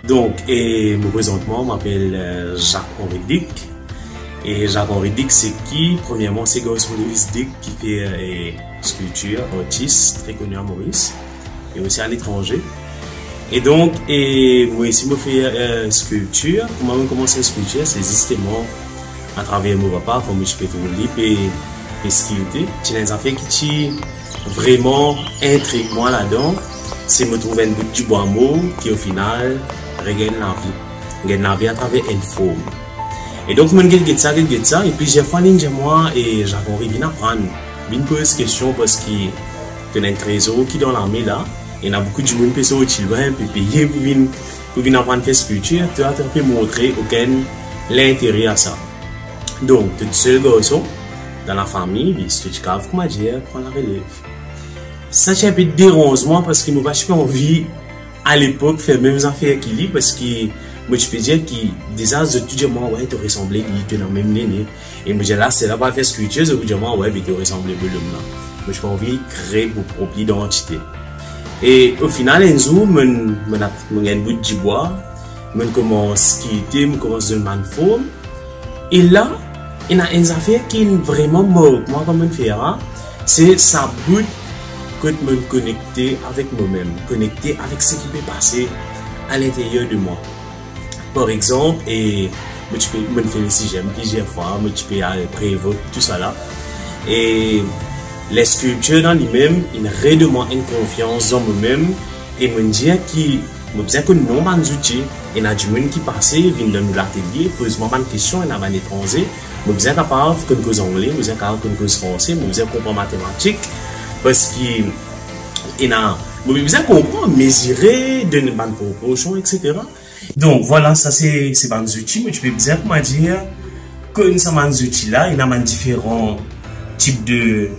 Donc, et présentement, je m'appelle Jacques-Henri Dick. Et Jacques-Henri Dick, c'est qui? Premièrement, c'est Garçon Louis Dick qui fait sculpture, artiste, très connu à Maurice, et aussi à l'étranger. Et donc, moi ici, je fais sculpture. Comment je commence à sculpture? C'est justement à travers mon papa, comme je peux te dire, et sculpter. C'est des affaires qui vraiment intriguent moi là-dedans. C'est me trouver un bout du bois mot qui au final regagne la vie. Regagne la vie à travers une forme. Et donc, je get ça, et puis j'ai fait ninja moi et Jacques-Henri vient apprendre. Une pose question parce qu'il y a un trésor qui est dans l'armée là. Il y a beaucoup de gens qui sont children, puis payer pour venir apprendre à faire sculpture. Tu as pu montrer aucun l'intérêt à ça. Donc, tout seul garçon dans la famille, c'est tout cave, comment dire, prend la relève. Ça, c'est un peu dérangement parce que moi, je n'ai pas envie à l'époque faire même affaires qu'il lit parce que moi, je peux dire que déjà, je te dis, moi, ouais, tu ressemblais, tu es dans le même néné. Et moi, là, c'est là, pas faire sculpture, je te dis, moi, ouais, tu ressemblais à l'homme là. Moi, je n'ai pas envie de créer mon propre identité. Et au final, un jour, je gagne un bout de bois, je commence à quitter, je commence à donner une forme. Et là, il y a une affaire qui est vraiment morte. Moi, comme je fais, c'est ça bout que je me connecter avec moi-même, connecter avec ce qui peut passer à l'intérieur de moi. Par exemple, et je peux me faire si j'aime plusieurs fois, je peux aller prévoir tout ça là. Et les sculptures dans lui-même, ils redemandent une confiance en moi-même et me dire que je sais que non, je outils. Il y a des gens qui passent, viennent dans l'atelier, posent-moi une question, il y a un étranger. Je suis capable de faire des anglais, je suis capable de faire français, je suis comprendre mathématiques. Parce que je suis comprendre, mesurer, donner une bonne proportion, etc. Donc voilà, ça c'est des outils, mais tu peux dire, comment dire, que ces outils-là, il y a différents types de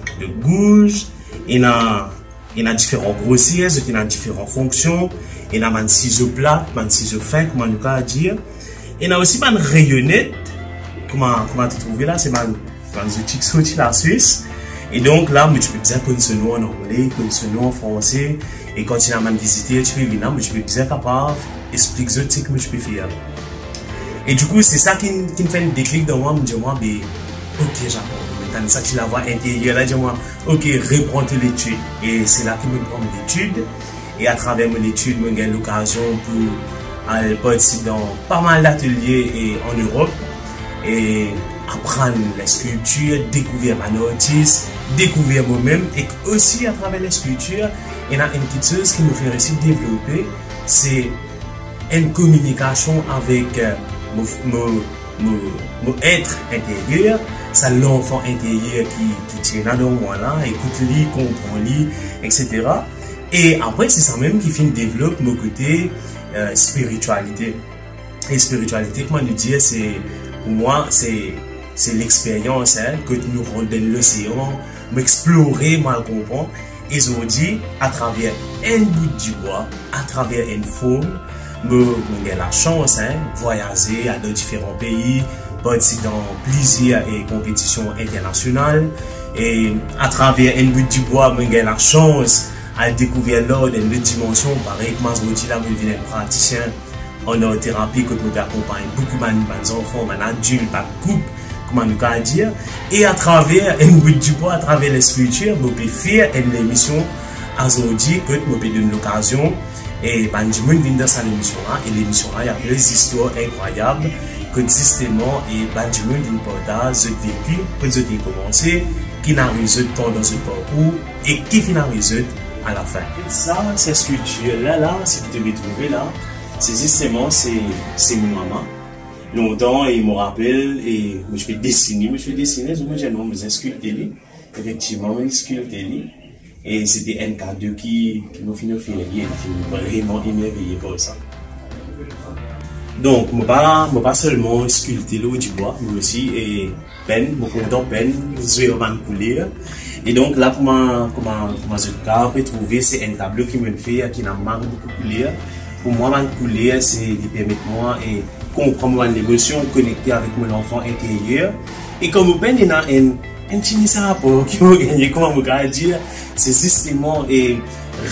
gouges, il y a différentes grossesses, il y a différentes fonctions, il y a des ciseaux plats, des ciseaux fins, comment nous peut dire. Il y a aussi des rayonnettes, comment tu trouves là, c'est des outils qui sont de la Suisse. Et donc là, tu peux dire qu'on se nomme en anglais, qu'on se nomme en français, et quand tu as visité, tu peux venir, tu peux dire capable d'expliquer ce que tu peux faire. Et du coup, c'est ça qui me fait le déclic dans moi, me dire, moi, ok, j'apprends. Ça qui la voix intérieure, là, dis-moi, ok, reprends l'étude. Et c'est là que je prends l'étude. Et à travers mon étude, j'ai l'occasion pour aller participer dans pas mal d'ateliers en Europe. Et apprendre la sculpture, découvrir mon artiste, découvrir moi-même. Et aussi à travers la sculpture, il y a une petite chose qui nous fait aussi développer, c'est une communication avec mon être intérieur. C'est l'enfant intérieur qui tient dans moi là, écoute-lui, comprend-lui, etc. Et après, c'est ça même qui développe mon côté spiritualité. Et spiritualité, comment nous dire, pour moi, c'est l'expérience que nous rendons dans l'océan, m'explorer, mal comprendre. Ils ont dit, à travers un bout du bois, à travers une forme, j'ai la chance de voyager à différents pays, participer dans plusieurs compétitions internationales. Et à travers un bout du bois, j'ai la chance de découvrir l'ordre dans une dimension. Pareil, comme je dis là, je suis un praticien en art thérapie que nous accompagnons beaucoup d'enfants, d'adultes, par couple, comment nous pouvons dire. Et à travers un bout du bois, à travers les sculptures, nous pouvons faire une émission à aujourd'hui que nous pouvons donner l'occasion. Et nous venons dans cette émission-là. Et l'émission-là, il y a des histoires incroyables que justement, et nous venons partager ce vécu, que nous avons commencé, qui n'a résulté dans ce parcours et qui finalise à la fin. Et ça, ces sculptures-là, ce que tu peux trouver là, c'est justement, c'est mon maman. Longtemps, il me rappelle, et je fais dessiner, je me dis non, je sculpter. Effectivement, je sculpter. Et c'était un cadeau qui m'a fait vraiment émerveillé pour ça. Donc, je ne pas seulement sculpter l'eau du bois, mais aussi peine, mon content peine, je vais en couler. Et donc là, comment je peux trouver, c'est un tableau qui me fait, qui n'a pas beaucoup coulé. Pour moi, ma couleur, c'est de permettre moi et comprendre mon émotion, connecter avec mon enfant intérieur. Et comme vous il y a un petit rapport qui m'a gagné, comment vous dire, c'est justement et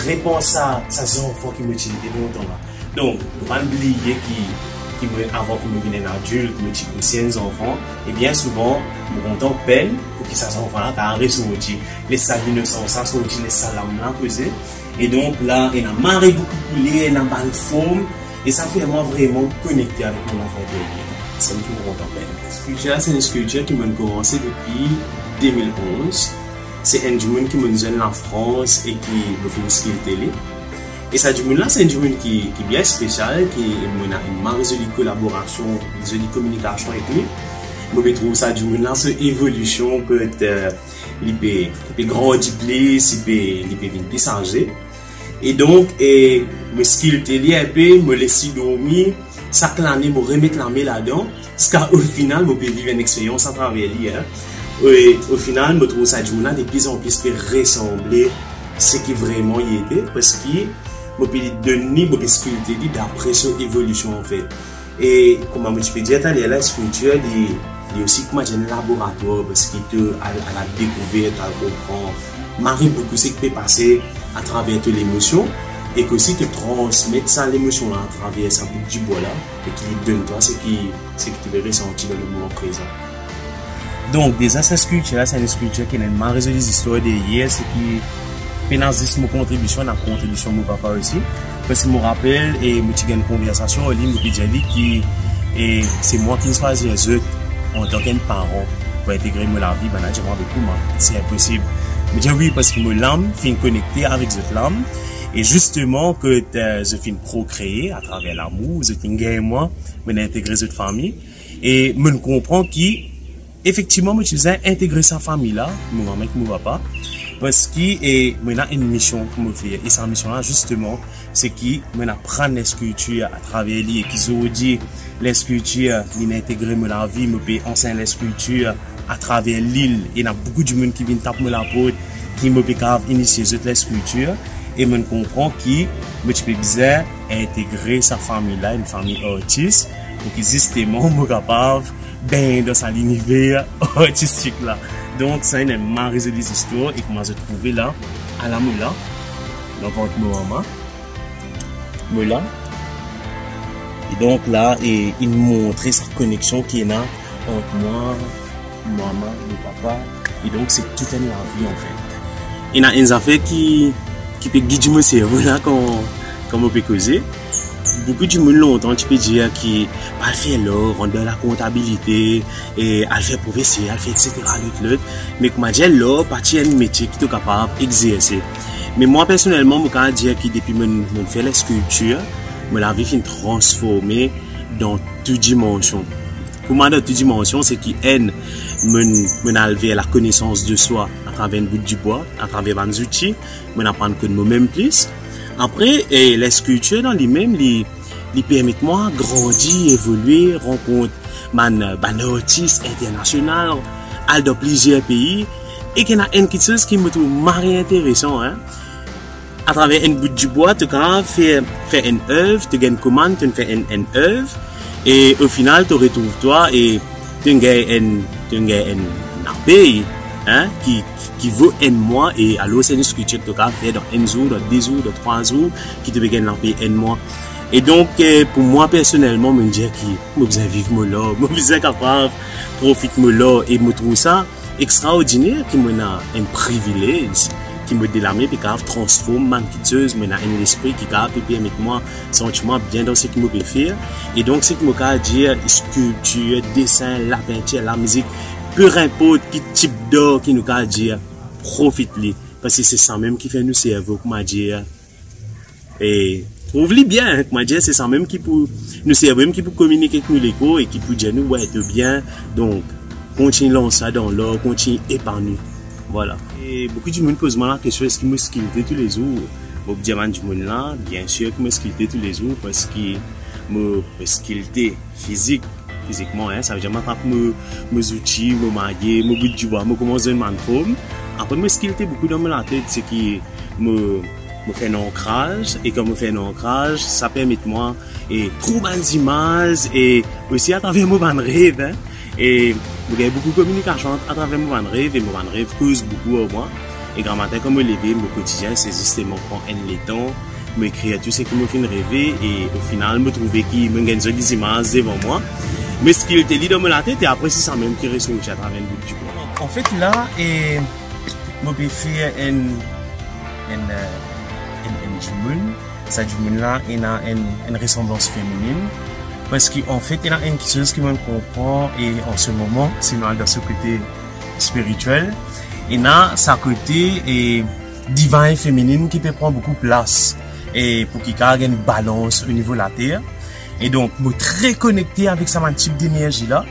réponse à ces enfants qui me tiennent longtemps là. Donc, pas oublier avant que je devienne adulte, je suis anciens enfants, et bien souvent, je compte peine pour que ces enfants-là carré sorti. Les salles d'innocence, ça sorti, les salles là, posées. Et donc là, il a marré beaucoup coulé, il a pas de forme, et ça fait moi vraiment connecter avec mon enfant. C'est une tout compte peine. Sculpture, c'est une sculpture qui m'a commencé depuis 2011. C'est un monde qui me donne en France et qui me fait une skill télé. Et ça, là, c'est un monde qui est bien spécial, qui a une résolu collaboration, une résolu communication avec lui. Je trouve ça, là, c'est une évolution que il peut grandir plus, il peut venir plus changer. Et donc, me skill télé un peu, me laisser dormir, ça l'année, me remettre la main là-dedans, parce qu'au final, je peux vivre une expérience à travers lui. Et au final, je trouve ça, de plus en plus peut ressembler à ce qui vraiment y était, parce que je peux donner, je peux sculpter d'après son évolution en fait. Et comme je peux dire, la sculpture, il y a aussi comme un laboratoire, parce qu'il est à la découverte, à comprendre. Marie beaucoup ce qui peut passer à travers toute l'émotion, et qu'aussi te transmettre ça l'émotion là à travers sa bout du bois là, et qu'il donne toi ce qui tu veux ressentir dans le moment présent. Donc déjà cette sculpture là, c'est une sculpture qui a résolu les histoires de hier, ce qui pénalise mon contribution, la contribution de mon papa aussi, parce que je me rappelle et je suis une conversation en ligne depuis Jelly qui c'est moi qui choisis les autres en tant qu'un parent pour intégrer la vie, ben là j'ai beaucoup mal, c'est impossible. Je dis oui parce que mon âme fait connecter avec cette âme. Et justement, que je finis procréer à travers l'amour, je finis gagner moi, je intégrer cette famille. Et je comprends qu'effectivement, je faisais intégrer sa famille là, mon maman et mon papa, parce que je a une mission pour me faire. Et cette mission là, justement, c'est que je apprends les sculptures à travers lui et qu'ils ont dit les sculptures, ils intégrer la vie, je peux enseigner les sculptures à travers l'île. Il y a beaucoup de monde qui vient taper la porte, qui me peut initier les sculptures. Et je comprends que je peux bien intégrer sa famille là, une famille artiste, pour que justement, je suis capable d'être dans cet univers artistique là. Donc, ça est ma résolu l'histoire et comment je trouve là, à la moula, dans votre maman, moula. Et donc là, il montre cette connexion qu'il y a entre moi, maman, mon papa. Et donc, c'est toute la vie en fait. Il y a une affaire qui peut guider mon cerveau là quand on peut causer. Beaucoup de monde longtemps tu peux dire qui va faire l'or, rendre la comptabilité et elle fait professeur, elle fait etc. Mais comme je dis l'or, partie un métier qui est capable d'exercer. Mais moi personnellement, je peux dire que depuis que je fais la sculpture, la vie est transformée dans toute dimension. Pour moi, dans toute dimension, c'est qui aide me lever la connaissance de soi à travers un bout du bois, à travers des outils, me apprendre que de moi-même plus. Après, les sculptures dans lui-même, ils permettent moi grandir, évoluer, rencontrer des artistes internationaux, aller dans plusieurs pays, et qu'il y a une chose qui me trouve marrant intéressant, hein. À travers un bout du bois, tu peux faire une œuvre, tu gagnes une commande, tu fais une œuvre, et au final, tu retrouves toi et tu gagnes un pays, hein, qui vaut un mois, et alors c'est une sculpture que tu peux faire dans un jour, dans 2 jours, dans 3 jours, qui te gagne un mois. Et donc, pour moi personnellement, je me dis que je besoin vivre mon là, je besoin capable de profiter de là, et je trouve ça extraordinaire, qui me a un privilège, qui me délamé, et qui transforme ma quitteuse, mais un esprit qui permet moi sentiment bien dans ce que je peux faire. Et donc, c'est que je peux dire sculpture, dessin, la peinture, la musique, peu importe quel type d'art qui nous peut dire, profite-les. Parce que c'est ça même qui fait nous cerveau, comment dire. Et trouve-les bien, comment dire, c'est ça même qui peut nous servir, qui peut communiquer avec nous l'écho et qui peut dire nous, ouais, de bien. Donc, continuons ça dans l'art, continuons épargner. Voilà. Et beaucoup de monde pose moi la question, est-ce qu'il me sculpte tous les jours? Beaucoup de monde là, bien sûr que me sculpte tous les jours parce que me sculpte physiquement, hein, ça veut dire que mes outils, mes mailles, mes bouts du bois, me commence à me forme. Après, me sculpte beaucoup dans ma tête, c'est que me fait un ancrage, et quand me fait un ancrage, ça permet moi et trouver des images et aussi à travers mon rêve, hein. Et il y a beaucoup de communication à travers mon rêve, et mon rêve cause beaucoup au moi. Et grand matin, comme me lever, mon quotidien, c'est justement prendre un temps, m'écrire tout ce que me fin rêver et au final me trouver qui me gagne des images devant moi. Mais ce qu'il était dit dans la tête et après c'est ça même qui ressort à travers le bout du bois. En fait là et je peux faire une jumeau. Cette jumeau là il a une ressemblance féminine parce qu'en fait il y a une chose qui me comprend et en ce moment c'est dans ce côté spirituel il y a sa côté et divin et féminine qui peut prendre beaucoup de place et pour qu'il y ait une balance au niveau de la terre et donc je suis très connecté avec ce type d'énergie là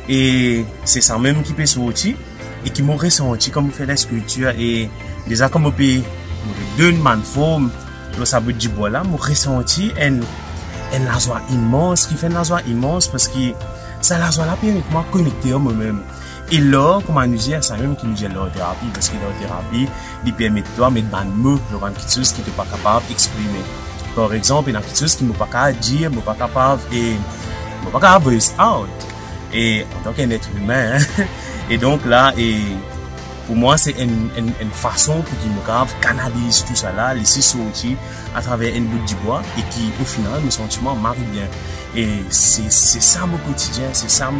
et c'est ça même qui peut sortir et qui m'a ressenti comme je fais la sculpture et déjà comme je peux donner une forme dans sa bout de bois là je ressenti une joie immense qui fait une joie immense parce que ça la joie là uniquement connecté à moi-même. Et là, comment nous dire, ça même qui nous dit l'art thérapie, parce que l'art thérapie, il permet de toi mettre dans le mot, dans quelque chose qui n'est pas capable d'exprimer. Par exemple, il y a quelque chose qui n'est pas capable de dire, n'est pas capable de voice out. Et en tant qu'être humain, hein, et donc là, et pour moi, c'est une façon pour qu'il me canalise tout ça là, laisser sortir à travers une bout de bois, et qui, au final, mes sentiments marient bien. Et c'est ça mon quotidien, c'est ça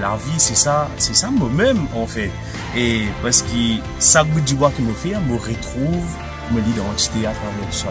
la vie, c'est ça moi-même en fait. Et parce que chaque bout du bois qui me fait, me retrouve mon identité à travers tout ça.